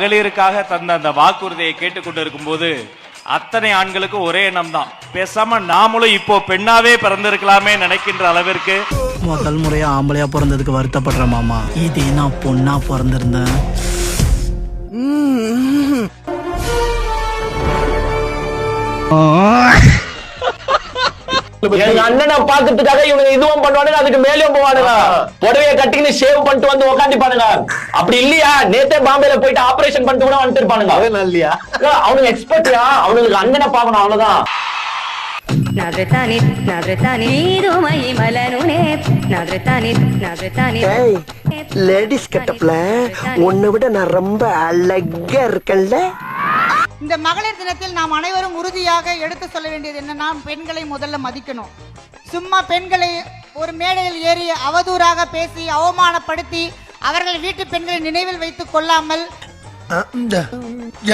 மகளிருக்காக தந்த அந்த வாக்குறுதியை கேட்டுக்கொண்டிருக்கும் போது அத்தனை ஆண்களுக்கு ஒரே எண்ணம் தான், பேசாம நாமளும் இப்போ பெண்ணாவே பிறந்திருக்கலாமே நினைக்கின்ற அளவிற்கு. முதல் முறையா ஆம்பளையா பிறந்ததுக்கு வருத்தப்படுற மாமா, இதே நான் பொண்ணா பிறந்திருந்தேன். எங்க அண்ணனை பாக்கிறதுக்காக இவங்க இதுவும் பண்ணுவானுங்க, அதுக்கு மேலேயும் போவானுங்க. புடவைய கட்டின்னு ஷேவ் பண்ணிட்டு வந்து உட்காந்துப்பானுங்க. அப்படி இல்லையா நேத்தே பாம்பேல போயிட்டு ஆபரேஷன் பண்ணிட்டு கூட வந்துட்டு இருப்பானுங்க. இல்லையா அவனுக்கு எக்ஸ்பர்ட்யா, அவனுக்கு அண்ணனை பாக்கணும், அவ்வளவுதான். லேடிஸ் கட்டப்ல உன்னை விட நான் ரொம்ப அழகா இருக்கேன்ல. இந்த மகளிர் தினத்தில் நாம் அனைவரும் உறுதியாக எடுத்து சொல்ல வேண்டியது என்னன்னா, பெண்களை முதல்ல மதிக்கணும். சும்மா பெண்களை ஒரு மேடையில் ஏறி அவதூறாக பேசி அவமானப்படுத்தி அவர்கள் வீட்டு பெண்களை நினைவில் வைத்துக் கொள்ளாமல்.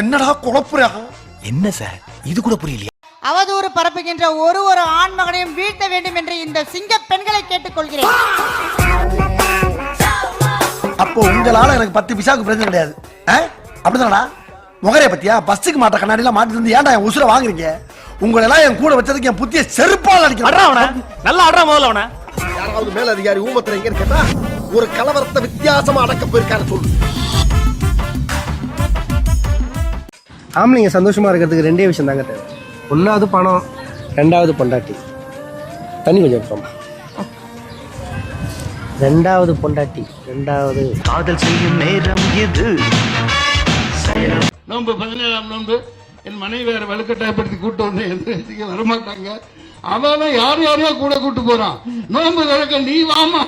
என்னடா குழப்புறா? என்ன சார் இது கூட புரியலையா? அவதூறு பரப்புகின்ற ஒரு ஆண்மகனையும் வீழ்த்த வேண்டும் என்று இந்த சிங்க பெண்களை கேட்டுக்கொள்கிறேன். அப்போ உங்களால எனக்கு 10 பைசாவுக்கு பிரச்சனை கிடையாது, அப்படிதானடா? முகரைய பத்தியா பஸ்ஸுக்கு மாட்ட கண்ணாடி எல்லாம் மாட்டி வந்து ஏன்டா என் உசுரை வாங்குறீங்க? உங்களை எல்லாம் என் கூட வச்சதுக்கு என் புத்திய செருப்பால் அடிக்கிறேன். நல்லா ஆடுறா முதல்ல அவன. யாராவது மேல அதிகாரி ஊமத்துல எங்கன்னு கேட்டா ஒரு கலவரத்தை வித்தியாசமா அடக்க போயிருக்காரு சொல்லு. ஆம்பளைங்க சந்தோஷமா இருக்கிறதுக்கு 2 விஷயம் தாங்க தேவை. ஒன்னாவது பணம், 2வது பொண்டாட்டி. தண்ணி கொஞ்சம் எடுப்போம். 2வது பொண்டாட்டி, 2வது காதல் செய்யும் நேரம் இது. நோன்பு 17ஆம் நோன்பு என் மனைவி வேற வலுக்கட்டாயப்படுத்தி கூட்டு வந்து வரமாட்டாங்க. அவன் யாரையோ கூட கூட்டு போறான். நோன்பு விளக்க நீ வாமா.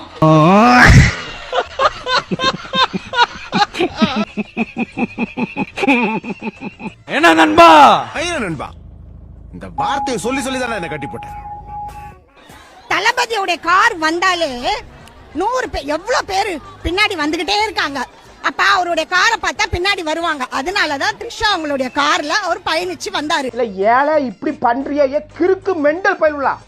என்ன நண்பா? நண்பா, இந்த வார்த்தையை சொல்லி சொல்லி தானே என்ன கட்டி போட்டேன். தளபதியோட கார் வந்தாலே 100 பேர் எவ்வளவு பேரு பின்னாடி வந்துகிட்டே இருக்காங்க. அப்ப அவருடைய காரை பார்த்தா பின்னாடி வருவாங்க. அதனாலதான் த்ரிஷா அவங்களுடைய கார்ல அவர் பயணிச்சு வந்தாரு. இல்ல ஏழை இப்படி பண்றியே கிறுக்கு மெண்டல் பயிலுலாம்,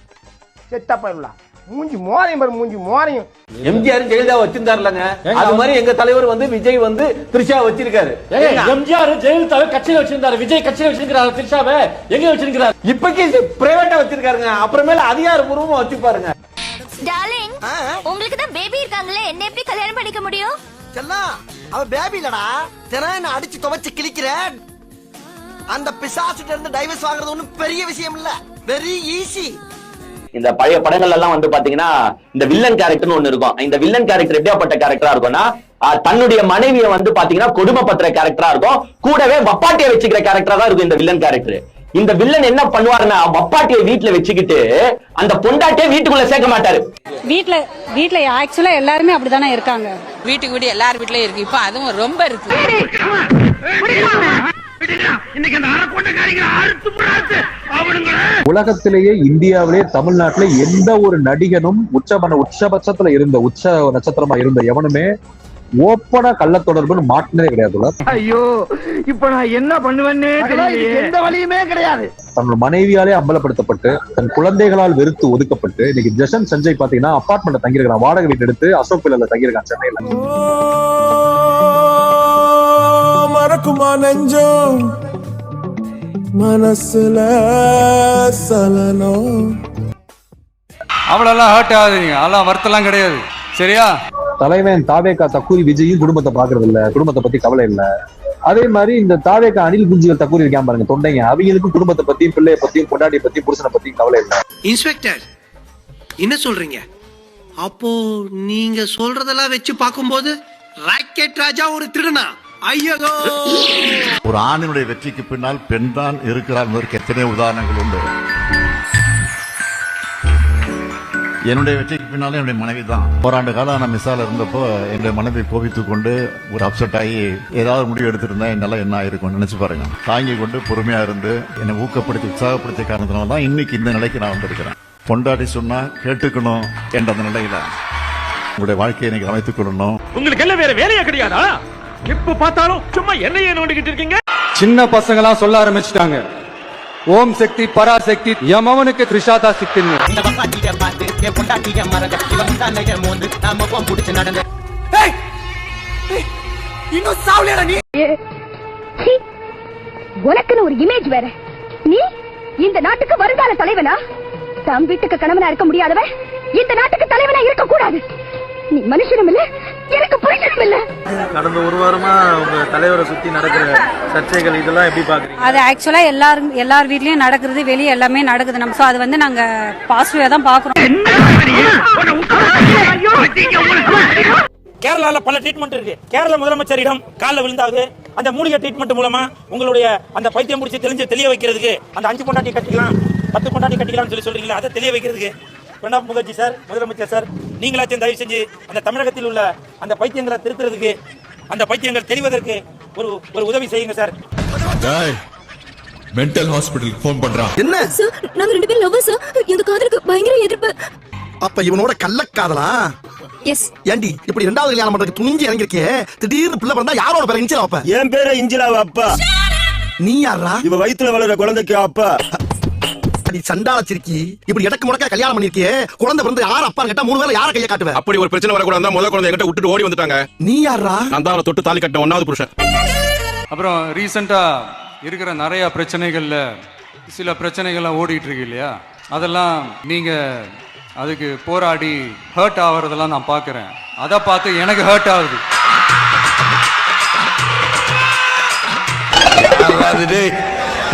செத்தா பயிலுலாம். மூஞ்சி மோரையும் பாரு, மூஞ்சி மோரையும். எம்ஜிஆர் ஜெயலலிதா வச்சிருந்தாருலங்க, அது மாதிரி எங்க தலைவர் வந்து விஜய் வந்து த்ரிஷா வச்சிருக்காரு. எம்ஜிஆர் ஜெயலலிதாவை கட்சியில வச்சிருந்தாரு, விஜய் கட்சியில வச்சிருக்காரு, த்ரிஷாவை எங்க வச்சிருக்காரு? இப்பக்கி பிரைவேட்டா வச்சிருக்காருங்க, அப்புறமேல அதிகாரப்பூர்வமா வச்சுப்பாருங்க. டார்லிங், உங்களுக்கு தான் பேபி இருக்காங்களே, என்ன எப்படி கல்யாணம் பண்ணிக்க முடியும்? செல்லம், அவ பேபி இல்லடா, தினம் அடிச்சு துவைச்சு கிழிக்கிறேன். அந்த பிசாசிட்ட இருந்து டைவர்ஸ் வாங்குறது ஒண்ணும் பெரிய விஷயம் இல்ல, வெரி ஈஸி. இந்த பழைய படங்கள் எல்லாம் வந்து பாத்தீங்கன்னா இந்த வில்லன் கேரக்டர்னு ஒண்ணு இருக்கும். இந்த வில்லன் கேரக்டர் எப்படியாப்பட்ட கேரக்டரா இருக்கும்னா, தன்னுடைய மனைவியை வந்து பாத்தீங்கன்னா கொடுமைப்படுத்துற கேரக்டரா இருக்கும், கூடவே வப்பாட்டியை வச்சுக்கிற கேரக்டரா தான் இருக்கும் இந்த வில்லன் கேரக்டர். இந்த வில்லன் என்ன பண்ணுவாருன்னா, வப்பாட்டியை வீட்டுல வச்சுக்கிட்டு அந்த பொண்டாட்டியை வீட்டுக்குள்ள சேர்க்க மாட்டாரு. வீட்டுல ஆக்சுவலா எல்லாருமே அப்படிதானே இருக்காங்க. வீட்டுக்கு வீடு எல்லார் வீட்லயும் இருக்கு. இப்ப அதுவும் ரொம்ப இருக்கு. உலகத்திலேயே இந்தியாவிலே தமிழ்நாட்டிலே எந்த ஒரு நடிகனும் உச்சபட்சத்துல இருந்த உச்ச நட்சத்திரமா இருந்த எவனுமே ஓப்பனா கள்ள தொடர்புன்னு மாட்டினதே கிடையாது. ஐயோ, இப்ப நான் என்ன பண்ணுவேன்னு எந்த வழியுமே கிடையாது. தன்னோட மனைவியாலே அம்பலப்படுத்தப்பட்டு தன் குழந்தைகளால் வெறுத்து ஒதுக்கப்பட்டு இன்னைக்கு ஜஷன் சஞ்சய் பாத்தீங்கன்னா அபார்ட்மெண்ட் தங்கியிருக்கான், வாடகை வீட்டு எடுத்து அசோக் பில்லர்ல தங்கியிருக்கான் சென்னையில. மறக்குமா நெஞ்சம் மனசுல சலனம். அவ்வளவு ஹர்ட் ஆகுதுங்க, அதெல்லாம் வருத்தலாம் கிடையாது, சரியா? தலைவன் தாவேகா தக்கூரி விஜயும் குடும்பத்தை பாக்குறது இல்ல, குடும்பத்தை பத்தி கவலை இல்ல. அதே மாதிரி இந்த தாவேகா அணில் குஞ்சுகள் தக்கூரி இருக்காம பாருங்க தொண்டைங்க, அவங்களுக்கும் குடும்பத்தை பத்தியும் பிள்ளைய பத்தியும் பொண்டாட்டியை பத்தியும் புருஷனை பத்தியும் கவலை இல்ல. இன்ஸ்பெக்டர் என்ன சொல்றீங்க? அப்போ நீங்க சொல்றதெல்லாம் வச்சு பார்க்கும்போது ராக்கெட் ராஜா ஒரு திருடனா? ஐயோ, ஒரு ஆணினுடைய வெற்றிக்கு பின்னால் பெண் தான் இருக்கிறார் என்பதற்கு எத்தனை உதாரணங்கள் உண்டு. என்னுடைய வெற்றிக்கு பின்னாலே என்னுடைய மனைவி தான். ஓராண்டு காலம் நான் மிஸ்ஸால இருந்தப்போ என்னுடைய மனைவி கோபித்துக் கொண்டு ஒரு அப்செட் ஆகி ஏதாவது முடிவு எடுத்திருந்தா என்னால என்ன ஆயிருக்கும் நினைச்சு பாருங்க. தாங்கி கொண்டு பொறுமையா இருந்து என்னை ஊக்கப்படுத்தி உற்சாகப்படுத்திய காரணத்தினால தான் இன்னைக்கு இந்த நிலைக்கு நான் வந்திருக்கிறேன். பொண்டாட்டி சொன்னா கேட்டுக்கணும் என்ற அந்த நிலையில உங்களுடைய வாழ்க்கையை இன்னைக்கு அமைத்துக் கொள்ளணும். உங்களுக்கு எல்லாம் வேற வேலையா கிடையாதா? எப்ப பார்த்தாலும் சும்மா என்னையே நோண்டிக்கிட்டு இருக்கீங்க. சின்ன பசங்களா சொல்ல ஆரம்பிச்சுட்டாங்க, ஓம் சக்தி பராசக்தி, எமவனுக்கு த்ரிஷாதா சக்தி. இன்னும் சாவலையா நீ? உனக்குன்னு ஒரு இமேஜ் வேற. நீ இந்த நாட்டுக்கு வருங்கால தலைவனா? தம் வீட்டுக்கு கணவனா இருக்க முடியாதவன் இந்த நாட்டுக்கு தலைவனா இருக்க கூடாது. நீ மனுஷனும் இல்ல, எனக்கு புரிஞ்சதும் இல்ல. கடந்த ஒரு வாரமா உங்க தலைவரை சுத்தி நடக்கிற சர்ச்சைகள் இதெல்லாம் எப்படி பாக்குறீங்க? அது ஆக்சுவலா எல்லார் வீட்லயும் நடக்கிறது, வெளியே எல்லாமே நடக்குது. நம்ம அது வந்து நாங்க பாசிட்டிவா தான் பாக்குறோம். கேரளால பல ட்ரீட்மெண்ட் இருக்கு. கேரள முதலமைச்சரிடம் காலில் விழுந்தாவது அந்த மூலிகை ட்ரீட்மெண்ட் மூலமா உங்களுடைய அந்த பைத்தியம் முடிச்சு தெளிய வைக்கிறதுக்கு அந்த 5 பொண்டாட்டி கட்டிக்கலாம் 10 பொண்டாட்டி கட்டிக்கலாம்னு சொல்றீங்களா, அதை தெளிய வைக்கிறதுக்கு பிரணாப் முகர்ஜி சார், முதலமைச்சர் சார், நீங்களாச்சும் தயவு செஞ்சு அந்த தமிழகத்தில் உள்ள அந்த பைத்தியங்களை திருத்துறதுக்கு, அந்த பைத்தியங்கள் தெரிவதற்கு ஒரு உதவி செய்யுங்க சார். மென்டல் ஹாஸ்பிட்டலுக்கு போன் பண்றான். என்ன நாங்க 2 பேரும் லவ்வர்ஸ். இந்த காதலுக்கு பயங்கர எதிர்ப்பு. அப்ப இவனோட கள்ளக்காதலா? எஸ். ஏண்டி இப்படி 2வது கல்யாணம் பண்றதுக்கு துணிஞ்சு இறங்கிருக்கே, திடீர்னு பிள்ளை பிறந்தா யாரோட பேர இன்ஜிலா அப்ப? என் பேரு இஞ்சிலாவ அப்பா. நீ யாரா? இவ வயித்துல வளர குழந்தைக்கு அப்பா. நீ சண்டால சிரிக்கி இப்படி இடக்கு முடக்க கல்யாணம் பண்ணிருக்கே, குழந்தை பிறந்து யார் அப்பா கேட்டா 3 வேளை யார கைய காட்டுவேன்? அப்படி ஒரு பிரச்சனை வரக்கூடாது, முதல் குழந்தை என்கிட்ட விட்டுட்டு ஓடி வந்துட்டாங்க. நீ யாரா? நான் தான் அவனை தொட்டு தாலி கட்டின 1வது புருஷன். அப்புறம் ரீசெண்டா இருக்கிற நிறைய பிரச்சனைகள்ல சில பிரச்சனைகள்லாம் ஓடிட்டு இருக்கு இல்லையா, அதெல்லாம் நீங்க அதுக்கு போராடி ஹர்ட் ஆகுறதெல்லாம் நான் பார்க்கிறேன். அதை பார்த்து எனக்கு ஹர்ட் ஆகுது.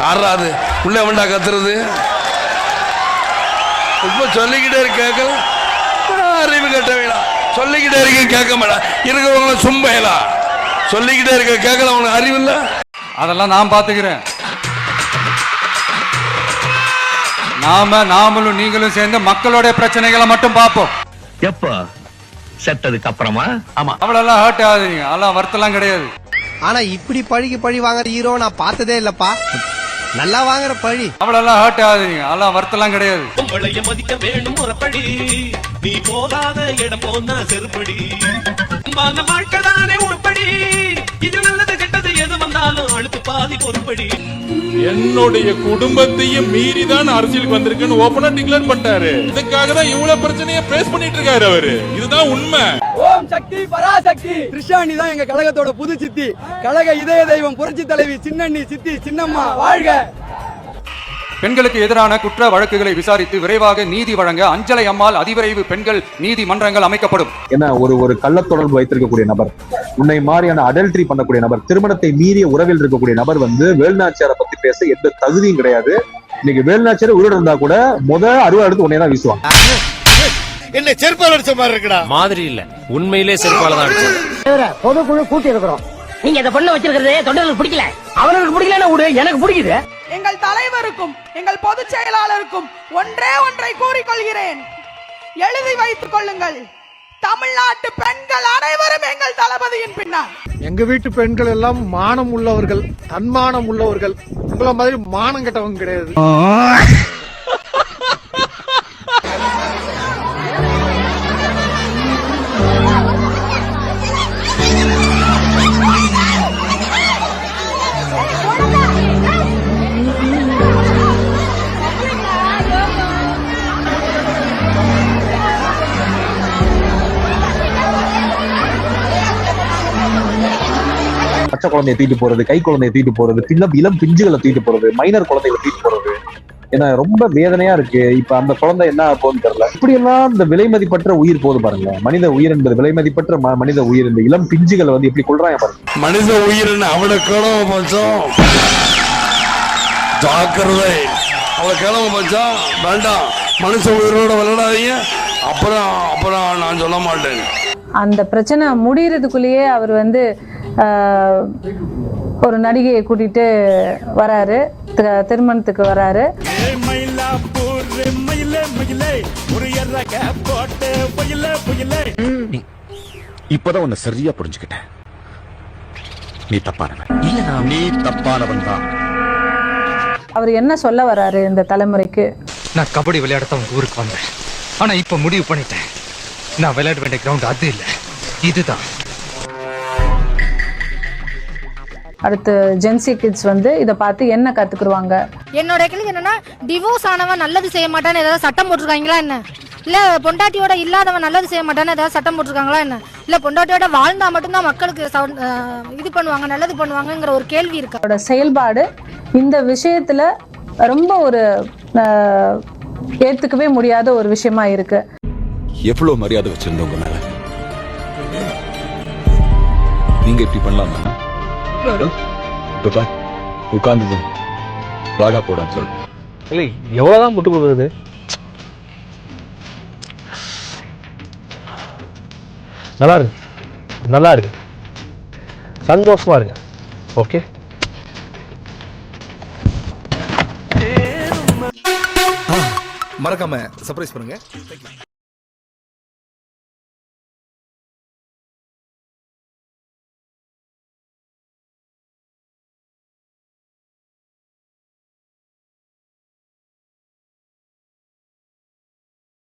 ஆறாது உள்ள வேண்டா கத்துறது. இப்ப சொல்லிக்கிட்டே இருக்க அறிவு கட்ட வேணாம். சொல்லிக்கிட்டே இருக்க கேட்க மாட்டா இருக்கிறவங்கள சும்பையலா சொல்லிக்கிட்டே இருக்க கேட்கல. அவனுக்கு அறிவு இல்ல. அதெல்லாம் நான் பார்த்துக்கிறேன். நாமளும் நீங்களும் சேர்ந்து மக்களோட பிரச்சனைகளை மட்டும் பார்ப்போம். எப்ப செத்ததுக்கு அப்புறமா? ஆமா, அவ்வளவு ஹர்ட் ஆகுதுங்க. அதெல்லாம் வருத்தெல்லாம் கிடையாது. ஆனா இப்படி பழி வாங்குற ஹீரோ நான் பார்த்ததே இல்லப்பா. நல்லா வாங்குற பழி. அவ்வளவு ஹர்ட் ஆகுதுங்க. அதெல்லாம் வருத்தெல்லாம் கிடையாது. மதிக்க வேணும் முறப்படி, நீ போகாத இடம் போனா செருப்படி, வாழ்க்கைதானே உருப்படி, இது நல்லது கெட்டது எது வந்தாலும் அழுத்து பாதி பொறுப்படி. என்னுடைய குடும்பத்தையும் மீறிதான் அரசியலுக்கு வந்திருக்குன்னு ஓபனா டிக்ளேர் பண்ணிட்டாரு. இதுக்காக தான் இவ்வளவு பிரச்சனையை பேஸ் பண்ணிட்டு இருக்காரு அவரு. இதுதான் உண்மை. ஓம் சக்தி பராசக்தி. கிருஷ்ணாணி தான் எங்க கழகத்தோட புது சித்தி. கழக இதய தெய்வம் புரட்சி தலைவி சின்னண்ணி சித்தி சின்னம்மா வாழ்க. பெண்களுக்கு எதிரான குற்ற வழக்குகளை விசாரித்து விரைவாக நீதி வழங்க அஞ்சலை அம்மாள் அதிவிரைவு பெண்கள் நீதிமன்றங்கள் அமைக்கப்படும். ஏன்னா ஒரு கள்ள தொடர்பு வைத்திருக்கக்கூடிய நபர், உன்னை மாதிரியான அடல்ட்ரி பண்ணக்கூடிய நபர், திருமணத்தை மீறிய உறவில் இருக்கக்கூடிய நபர் வந்து வேலுநாச்சியாரை பத்தி பேச எந்த தகுதியும் கிடையாது. இன்னைக்கு வேலுநாச்சியார் உயிரோட இருந்தா கூட அருவா எடுத்து உன்னை தான் வீசுவாங்க. என்ன செருப்பால அடிச்ச மாதிரி இருக்குடா. மாதிரி இல்ல, உண்மையிலே செருப்பால தான் அடிச்சது. பொதுக்குழு கூட்டி இருக்கிறோம். நீங்க இந்த பொண்ணை வச்சிருக்கிறது தொண்டர்களுக்கு பிடிக்கல, அவர்களுக்கு பிடிக்கலன்னா விடு, எனக்கு பிடிக்குது. எங்கள் தலைவருக்கும் எங்கள் பொதுச் செயலாளருக்கும் ஒன்றை கூறிக்கொள்கிறேன். எழுதி வைத்துக் கொள்ளுங்கள். தமிழ்நாட்டு பெண்கள் அனைவரும் எங்கள் தளபதியின் பின்னால். எங்க வீட்டு பெண்கள் எல்லாம் மானம் உள்ளவர்கள், தன்மானம் உள்ளவர்கள். உங்கள மாதிரி மானம் கெட்டவங்க கிடையாது. பச்சை குழந்தைய தூக்கிட்டு போறது, கை குழந்தைய தூக்கிட்டு போறது, இளம் பிஞ்சுகளை தூக்கிட்டு போறது, மைனர் குழந்தைகளை தூக்கிட்டு போறது, ஏன்னா ரொம்ப வேதனையா இருக்கு. இப்ப அந்த குழந்தை என்ன போகுதுன்னு தெரியல. இப்படி எல்லாம் இந்த விலை மதிப்பற்ற உயிர் போது பாருங்க. மனித உயிர் என்பது விலை மதிப்பற்ற மனித உயிர். இந்த இளம் பிஞ்சுகளை வந்து எப்படி கொள்றாங்க பாருங்க. மனித உயிர் அவனை கிளம்ப பஞ்சம் ஜாக்கிரதை. அவளை கிளம்ப பஞ்சம் வேண்டாம். மனுஷ உயிரோட விளையாடாதீங்க. அப்புறம் நான் சொல்ல மாட்டேன். அந்த பிரச்சனை முடியறதுக்குள்ளேயே அவர் வந்து ஒரு நடிகையை கூட்டிட்டு வராரு, திருமணத்துக்கு வராரு. இப்பதான் உன்னை சரியா புரிஞ்சுக்கிட்டேன். நீ தப்பானவன் இல்ல, நீ தப்பானவன் தான். அவர் என்ன சொல்ல வராரு இந்த தலைமுறைக்கு? நான் கபடி விளையாடத்தான் உங்க ஊருக்கு வந்தேன். ஆனா இப்ப முடிவு பண்ணிட்டேன், நான் விளையாட வேண்டிய கிரவுண்ட் அது இல்ல, இதுதான். அடுத்து ஜென்சி கிட்ஸ் வந்து இத பார்த்து என்ன கத்துக்குருவாங்க? என்னோட கேள்வி என்னன்னா, டிவோர்ஸ் ஆனவன் நல்லது செய்ய மாட்டான்னு ஏதாவது சட்டம் போட்டிருக்காங்களா என்ன? இல்ல பொண்டாட்டியோட இல்லாதவன் நல்லது செய்ய மாட்டான்னு ஏதாவது சட்டம் போட்டிருக்காங்களா என்ன? இல்ல பொண்டாட்டியோட வாழ்ந்தா மட்டும்தான் மக்களுக்கு இது பண்ணுவாங்க, நல்லது பண்ணுவாங்கங்கிற ஒரு கேள்வி இருக்கு. அவரோட செயல்பாடு இந்த விஷயத்துல ரொம்ப ஒரு ஏத்துக்கவே முடியாத ஒரு விஷயமா இருக்கு. எவ்வளவு மரியாதை வச்சிருந்தவங்க மேல நீங்க இப்படி பண்ணலாமா? உட்கார்ந்து ராகா போடான்னு சொல்லு. இல்லை, எவ்வளவுதான் முட்டு கொடுக்குறது? நல்லா இருக்கு, சந்தோஷமா இருங்க. ஓகே, மறக்காம சர்ப்ரைஸ் பண்ணுங்க.